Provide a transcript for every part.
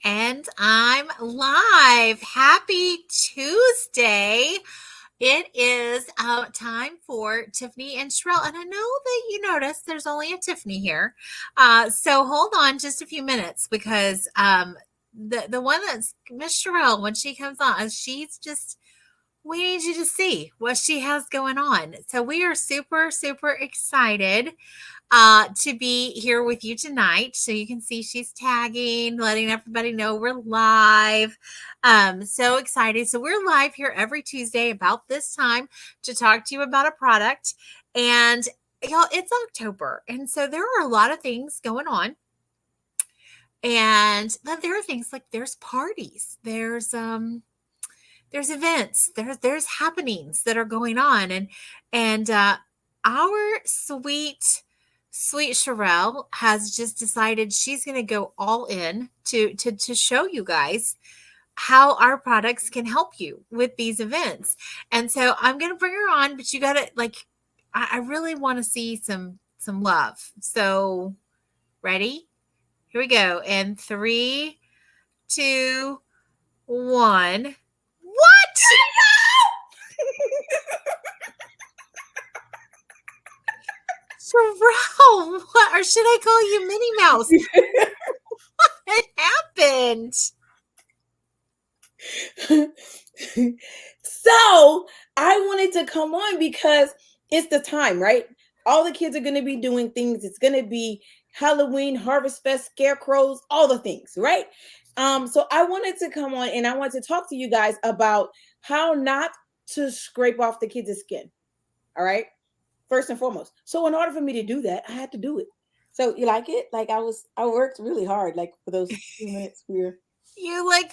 And I'm live. Happy Tuesday. It is time for Tiffany and Sherelle. And I know that you noticed there's only a Tiffany here. So hold on just a few minutes because the one that's Miss Sherelle, when she comes on, she's just we need you to see what she has going on. So we are super, super excited to be here with you tonight. So you can see she's tagging, letting everybody know we're live. So excited. So we're live here every Tuesday about this time to talk to you about a product. And y'all, it's October. And so there are a lot of things going on. And then there are things like there's parties, there's events, there's happenings that are going on, and our sweet Sherelle has just decided she's going to go all in to show you guys how our products can help you with these events. And so I'm going to bring her on, but you got to I really want to see some love. So ready? Here we go. And 3, 2, 1. What? Sherelle, what? Or should I call you Minnie Mouse? What happened? So I wanted to come on because it's the time, right? All the kids are going to be doing things. It's going to be Halloween, Harvest Fest, scarecrows, all the things, right? So I wanted to come on and I want to talk to you guys about how not to scrape off the kids' skin. All right. First and foremost. So in order for me to do that, I had to do it. So you like it? Like I worked really hard, like for those few minutes we were. You look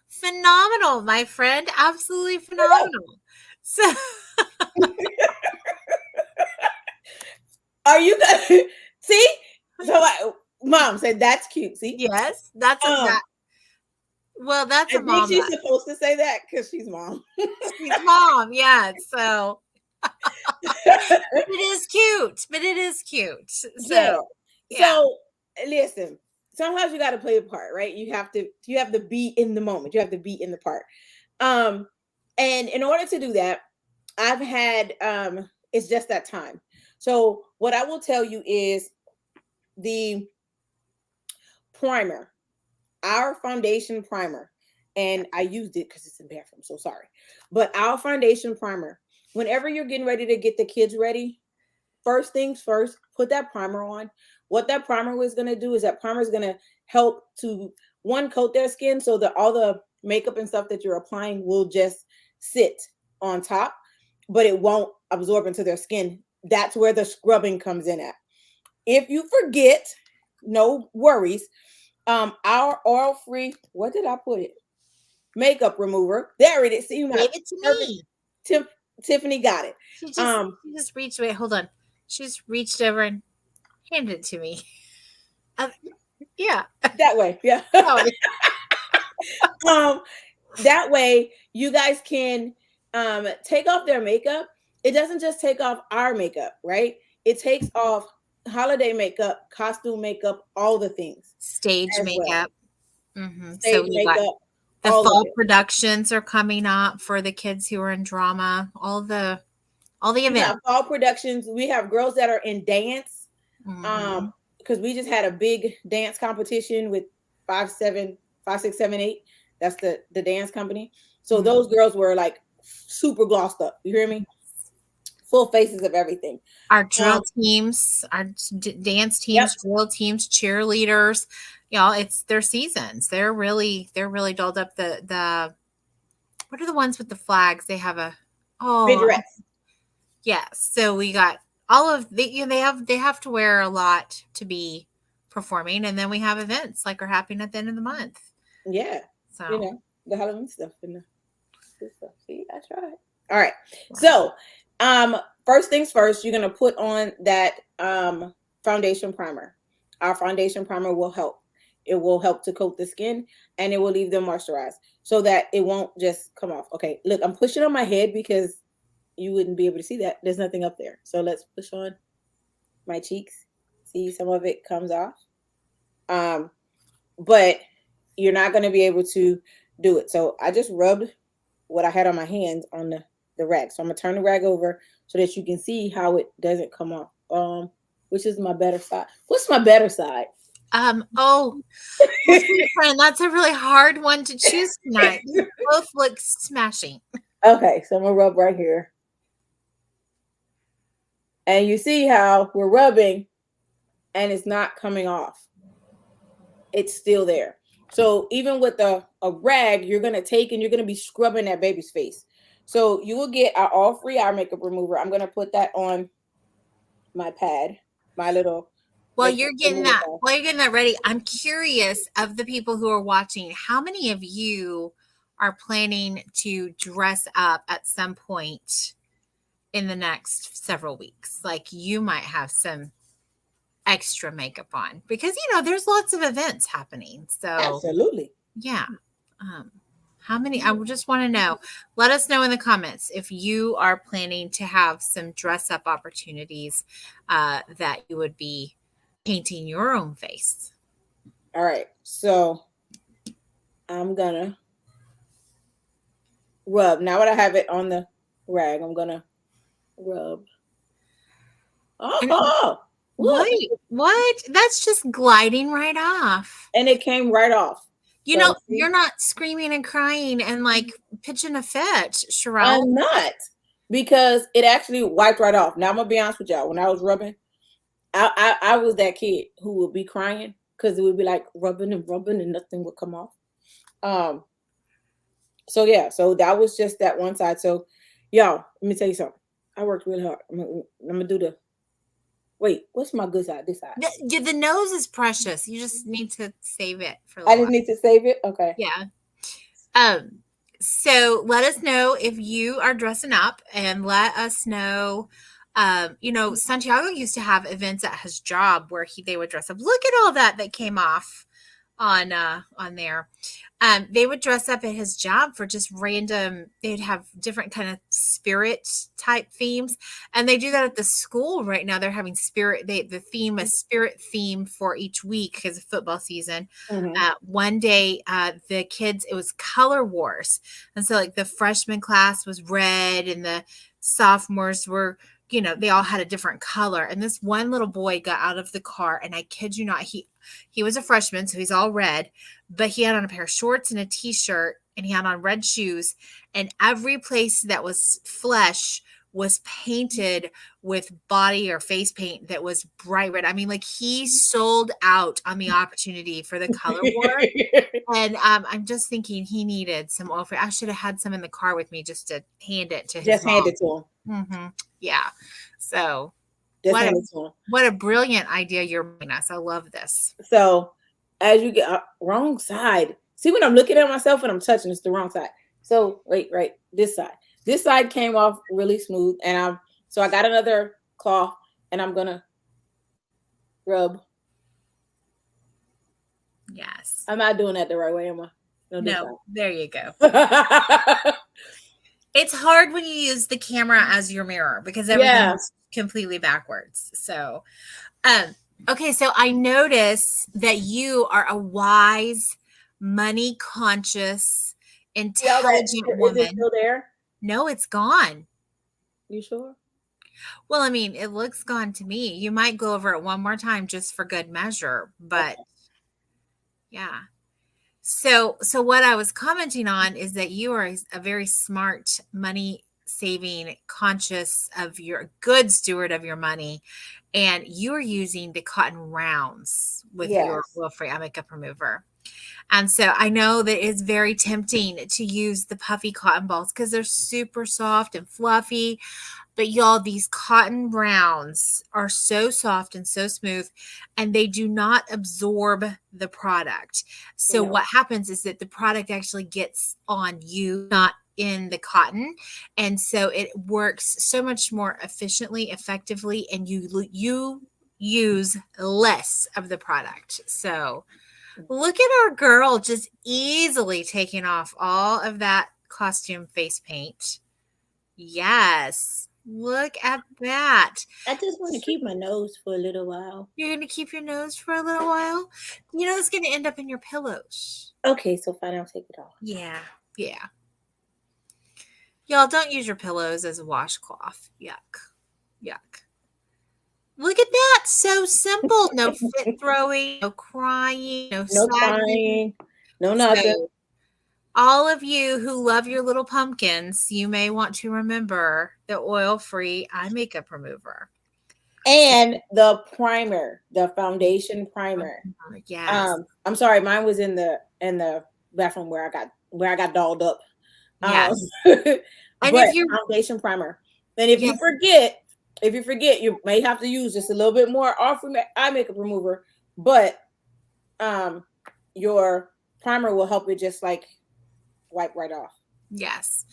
phenomenal, my friend. Absolutely phenomenal. So Are you gonna see? So mom said that's cute. See? yes, that's a Um, that. Well, that's I a think mom. she's supposed to say that because she's mom. She's mom. Yeah. So it is cute, but it is cute. Yeah. So yeah. So listen, sometimes you got to play a part, right? You have to be in the moment. You have to be in the part. Um, and in order to do that, I've had it's just that time. So what I will tell you is the primer, our foundation primer, and I used it because it's in the bathroom. So sorry, but our foundation primer. Whenever you're getting ready to get the kids ready, first things first, put that primer on. What that primer is going to do is that primer is going to help to one coat their skin so that all the makeup and stuff that you're applying will just sit on top, but it won't absorb into their skin. That's where the scrubbing comes in at. If you forget, no worries. Our oil free, what did I put it? Makeup remover. There it is. See, you Gave got it to perfect. me. Tiffany got it. She just reached away. Hold on. She just reached over and handed it to me. Uh, yeah. That way, yeah. Sorry. um, that way you guys can take off their makeup. It doesn't just take off our makeup, right? It takes off holiday makeup, costume makeup, all the things Stage as well. makeup. So Stage we got makeup, the all of fall it. productions are coming up for the kids who are in drama. All the We got events. fall productions. We have girls that are in dance. Mhm. Because we just had a big dance competition with 5, 6, 7, 8. That's the dance company. So Mhm. those girls were like super glossed up. You hear me? Full faces of everything. Our Um, drill teams, our dance yep. teams, drill teams, cheerleaders, it's their seasons. They're really dolled up. The what are the ones with the flags? They have a oh Majorettes. yes. So we got all of they have to wear a lot to be performing, and then we have events like are happening at the end of the month. Yeah. You So know, the Halloween stuff and the good stuff. See, I tried. All right. So, first things first, you're gonna put on that foundation primer. Our foundation primer will help. It will help to coat the skin and it will leave them moisturized so that it won't just come off. Okay, look, I'm pushing on my head because you wouldn't be able to see that. There's nothing up there. So let's push on my cheeks. See, some of it comes off. But you're not going to be able to do it. So I just rubbed what I had on my hands on the rag. So I'm gonna turn the rag over so that you can see how it doesn't come off. Which is my better side? What's my better side? Oh, well, friend, that's a really hard one to choose tonight. They both look smashing. Okay, so I'm gonna rub right here. And you see how we're rubbing and it's not coming off. It's still there. So even with a rag, you're gonna take and you're gonna be scrubbing that baby's face. So you will get our all free eye makeup remover. I'm gonna put that on my pad, my little. While you're getting that ready, I'm curious of the people who are watching, how many of you are planning to dress up at some point in the next several weeks? Like you might have some extra makeup on because there's lots of events happening. So absolutely. Yeah. How many? I just want to know. Let us know in the comments if you are planning to have some dress up opportunities that you would be painting your own face. All right. So I'm gonna rub. Now that I have it on the rag, I'm gonna rub. Oh, look. What? That's just gliding right off. And it came right off. You're not screaming and crying and like pitching a fit, Sherelle. I'm not, because it actually wiped right off. Now I'm gonna be honest with y'all. When I was rubbing, I was that kid who would be crying because it would be like rubbing and nothing would come off. So yeah, so that was just that one side. So y'all, let me tell you something. I worked really hard. I'm gonna do the. Wait, what's my good side? This side. The nose is precious. You just need to save it for. I just need to save it. Okay. Yeah. So let us know if you are dressing up, and let us know. Santiago used to have events at his job where they would dress up. Look at all that came off on there. They would dress up at his job for just random. They'd have different kind of spirit type themes, and they do that at the school right now. They're having spirit. The theme a spirit theme for each week because of football season. Mm-hmm. One day, the kids, it was color wars, and so like the freshman class was red, and the sophomores were. They all had a different color. And this one little boy got out of the car, and I kid you not, he was a freshman, so he's all red, but he had on a pair of shorts and a t-shirt, and he had on red shoes, and every place that was flesh was painted with body or face paint that was bright red. I mean, like he sold out on the opportunity for the color war. And I'm just thinking he needed some oil. I should have had some in the car with me just to hand it to him. Just hand it to him. Mm-hmm. Yeah. So what a brilliant idea you're bringing us. I love this. So as you get wrong side, see when I'm looking at myself and I'm touching, it's the wrong side. So wait, right, this side came off really smooth, and so I got another cloth, and I'm gonna rub. Yes. I'm not doing that the right way, am I? No, there you go. It's hard when you use the camera as your mirror because everything's completely backwards. So, okay. So I notice that you are a wise, money conscious, intelligent woman. Is it still there? No, it's gone. You sure? Well, I mean, it looks gone to me. You might go over it one more time just for good measure, but okay. Yeah. So what I was commenting on is that you are a very smart, money saving, conscious of your good steward of your money, and you are using the cotton rounds with your oil-free eye makeup remover. And so I know that it's very tempting to use the puffy cotton balls because they're super soft and fluffy. But y'all, these cotton rounds are so soft and so smooth, and they do not absorb the product. So what happens is that the product actually gets on you, not in the cotton. And so it works so much more efficiently, effectively, and you use less of the product. So look at our girl just easily taking off all of that costume face paint. Yes. Look at that. I just want to keep my nose for a little while. You're going to keep your nose for a little while. You know, it's going to end up in your pillows. Okay, so fine, I'll take it off. Yeah. Yeah. Y'all don't use your pillows as a washcloth. Yuck. Yuck. Look at that. So simple. No fit throwing, no crying, no No sadness. crying, no nothing. So, all of you who love your little pumpkins, you may want to remember the oil-free eye makeup remover. And the primer, the foundation primer. Yes. I'm sorry, mine was in the bathroom where I got dolled up. Yes. And if you foundation primer. And if you forget, you may have to use just a little bit more eye makeup remover, but your primer will help it just like wipe right off. Yes.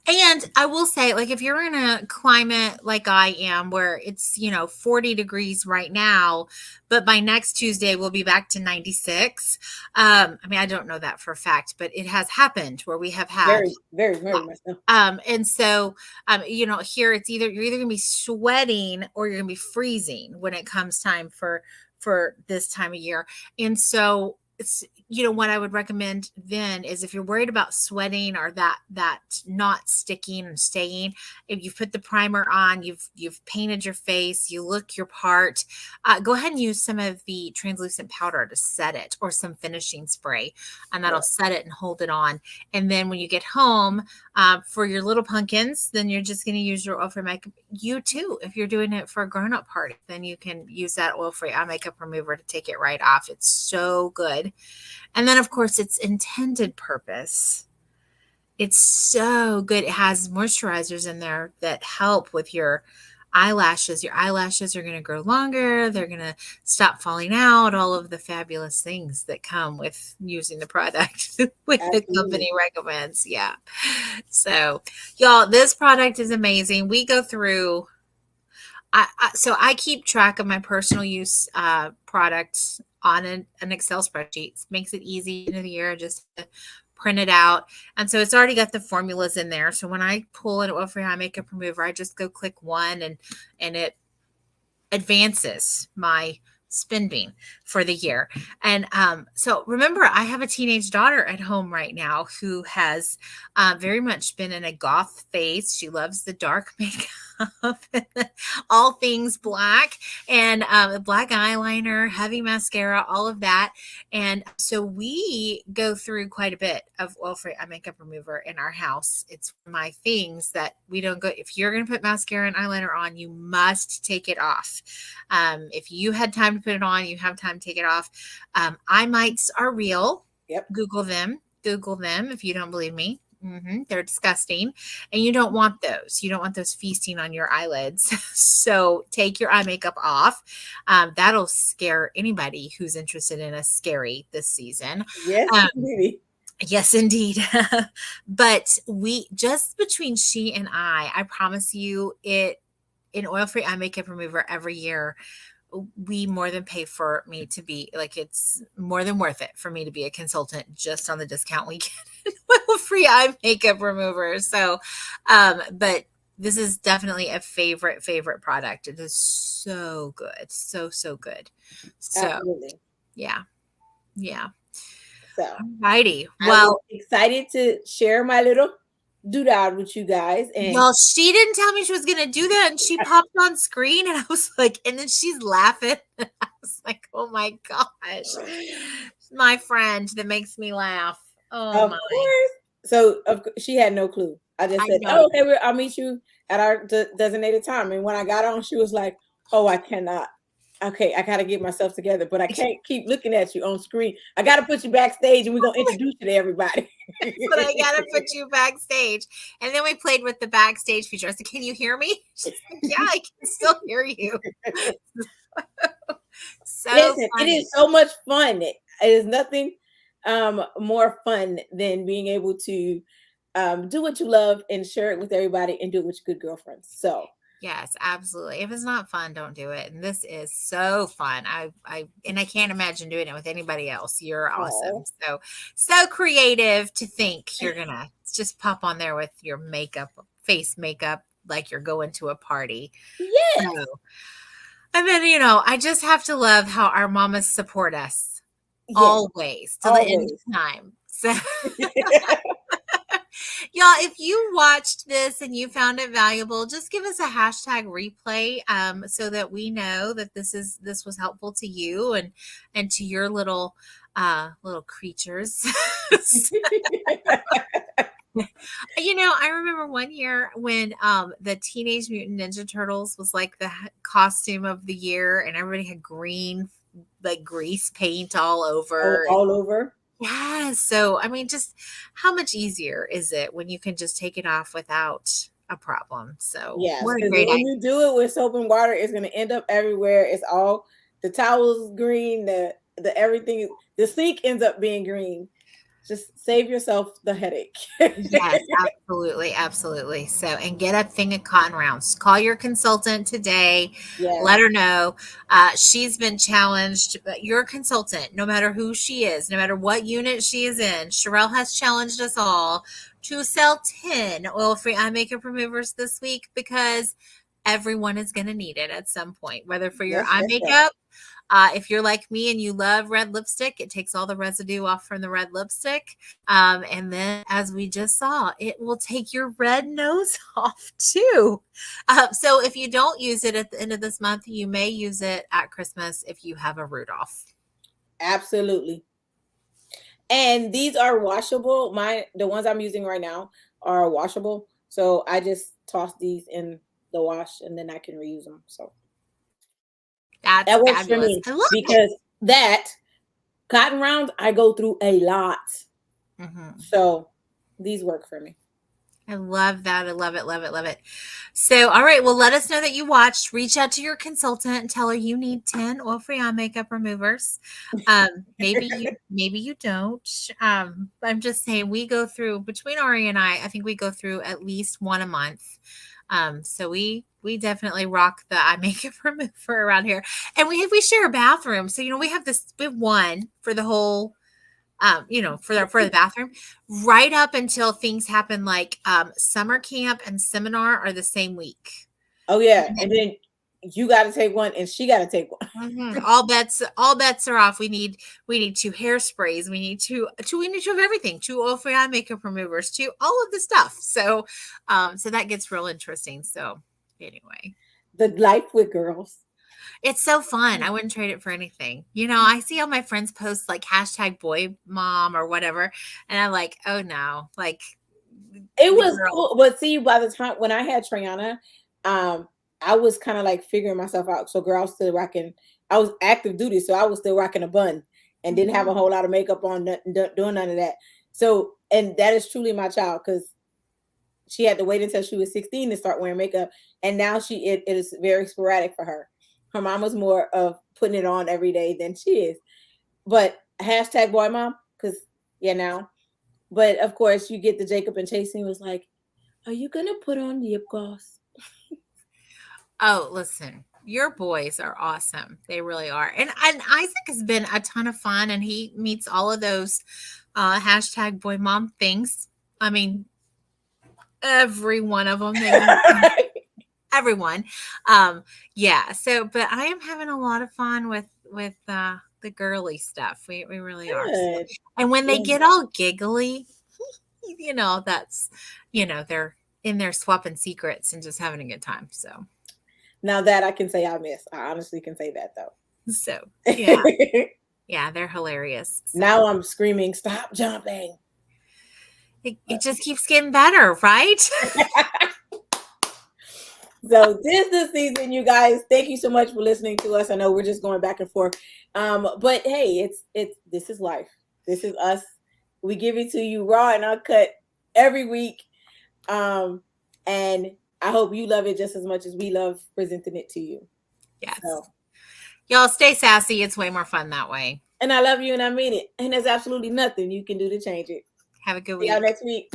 And I will say, like, if you're in a climate like I am, where it's, 40 degrees right now, but by next Tuesday, we'll be back to 96. I mean, I don't know that for a fact, but it has happened where we have had very, very much so. And so, here you're either going to be sweating or you're going to be freezing when it comes time for this time of year. And so, it's, what I would recommend then is if you're worried about sweating or that not sticking and staying, if you've put the primer on, you've painted your face, you look your part, go ahead and use some of the translucent powder to set it, or some finishing spray, and that'll set it and hold it on. And then when you get home, for your little pumpkins, then you're just going to use your oil-free makeup. You too, if you're doing it for a grown-up party, then you can use that oil-free eye makeup remover to take it right off. It's so good. And then, of course, its intended purpose. It's so good. It has moisturizers in there that help with your eyelashes. Your eyelashes are going to grow longer. They're going to stop falling out. All of the fabulous things that come with using the product with the company recommends. Yeah. So, y'all, this product is amazing. We go through. So I keep track of my personal use products on an Excel spreadsheet. It makes it easy into the year just to print it out. And so it's already got the formulas in there. So when I pull an oil-free eye makeup remover, I just go click one and it advances my spending for the year. And so remember, I have a teenage daughter at home right now who has very much been in a goth phase. She loves the dark makeup, all things black, and black eyeliner, heavy mascara, all of that. And so we go through quite a bit of oil-free eye makeup remover in our house. It's my things that we don't go. If you're going to put mascara and eyeliner on, you must take it off. If you had time to put it on, you have time to take it off. Eye mites are real. Yep. Google them if you don't believe me. They're disgusting, and you don't want those. You don't want those feasting on your eyelids. So take your eye makeup off. That'll scare anybody who's interested in a scary this season. Yes, maybe. Yes, indeed. But we, just between she and I promise you, an oil-free eye makeup remover every year, we more than pay for me to be, like, it's more than worth it for me to be a consultant just on the discount we get an oil-free eye makeup remover. So, but this is definitely a favorite product. It is so good. So good. So, absolutely. Yeah. So, alrighty. Well, I'm excited to share my little doodad with you guys. And well, she didn't tell me she was going to do that, and she popped on screen, and I was like, and then she's laughing. I was like, oh my gosh, my friend that makes me laugh. Oh, of course. So she had no clue. I just said, "Oh, okay, I'll meet you at our designated time." And when I got on, she was like, "Oh, I cannot. Okay, I got to get myself together, but I can't keep looking at you on screen. I got to put you backstage, and we're gonna introduce you to everybody." But I got to put you backstage, and then we played with the backstage feature. I said, "Can you hear me?" She's like, "Yeah, I can still hear you." So listen, funny. it is so much fun. It is nothing more fun than being able to do what you love and share it with everybody and do it with your good girlfriends. So yes, absolutely. If it's not fun, don't do it. And this is so fun. I can't imagine doing it with anybody else. You're awesome. So creative to think you're gonna just pop on there with your makeup, face makeup, like you're going to a party. Yes. So, and then, I just have to love how our mamas support us Yes. always to the end Always. of time. So, y'all, if you watched this and you found it valuable, just give us a hashtag replay, so that we know that this was helpful to you and to your little creatures. I remember one year when the Teenage Mutant Ninja Turtles was like the costume of the year, and everybody had green, like grease paint all over. All over. Yeah. So, I mean, just how much easier is it when you can just take it off without a problem? So, Yes, what a because great when idea. you do it with soap and water, it's going to end up everywhere. It's all the towels green, the everything. The sink ends up being green. Just save yourself the headache. Yes, absolutely, absolutely. So, and get a thing of cotton rounds. Call your consultant today. Yes. Let her know. She's been challenged. Your consultant, no matter who she is, no matter what unit she is in, Sherelle has challenged us all to sell 10 oil-free eye makeup removers this week, because everyone is going to need it at some point, whether for your Yes, eye yes, yes. makeup. If you're like me and you love red lipstick, it takes all the residue off from the red lipstick. And then, as we just saw, it will take your red nose off too. So if you don't use it at the end of this month, you may use it at Christmas if you have a Rudolph. Absolutely. And these are washable. The ones I'm using right now are washable. So I just toss these in the wash and then I can reuse them. So That's that works fabulous. for me I love it. because that cotton rounds I go through a lot. Mhm. So these work for me. I love that. I love it, love it, love it. So, all right. Well, let us know that you watched. Reach out to your consultant and tell her you need 10 oil-free eye makeup removers. Maybe you don't. I'm just saying, we go through, between Ari and I think we go through at least one a month. So we definitely rock the eye makeup remover around here. And we share a bathroom. So, we have one for the whole, for the bathroom, right up until things happen, like summer camp and seminar are the same week. Oh yeah, and then you got to take one, and she got to take one. Mm-hmm. All bets are off. We need 2 hairsprays. We need to have everything. 2 oil-free eye makeup removers. 2 all of the stuff. So, so that gets real interesting. So, anyway, the life with girls. It's so fun. I wouldn't trade it for anything. I see all my friends post like hashtag boy mom or whatever. And I'm like, oh no, like it was cool. But see, by the time when I had Triana, I was kind of like figuring myself out. So girl, I was still rocking, I was active duty. So I was still rocking a bun and didn't have a whole lot of makeup on, doing none of that. So, and that is truly my child, because she had to wait until she was 16 to start wearing makeup. And now it is very sporadic for her. Her mom was more of putting it on every day than she is. But hashtag boy mom, because now. But of course, you get the Jacob and Chasing was like, are you going to put on lip gloss? Oh, listen, your boys are awesome. They really are. And Isaac has been a ton of fun, and he meets all of those hashtag boy mom things. I mean, every one of them. Everyone. Yeah. So, but I am having a lot of fun with the girly stuff. We really are. So, and when they get all giggly, that's, they're in there swapping secrets and just having a good time. So now that I can say I miss. I honestly can say that though. So yeah. Yeah, they're hilarious. So. Now I'm screaming, stop jumping. It just keeps getting better, right? So this is the season, you guys. Thank you so much for listening to us. I know we're just going back and forth. But hey, this is life. This is us. We give it to you raw and uncut every week. And I hope you love it just as much as we love presenting it to you. Yes. So. Y'all stay sassy. It's way more fun that way. And I love you and I mean it. And there's absolutely nothing you can do to change it. Have a good week. See y'all next week.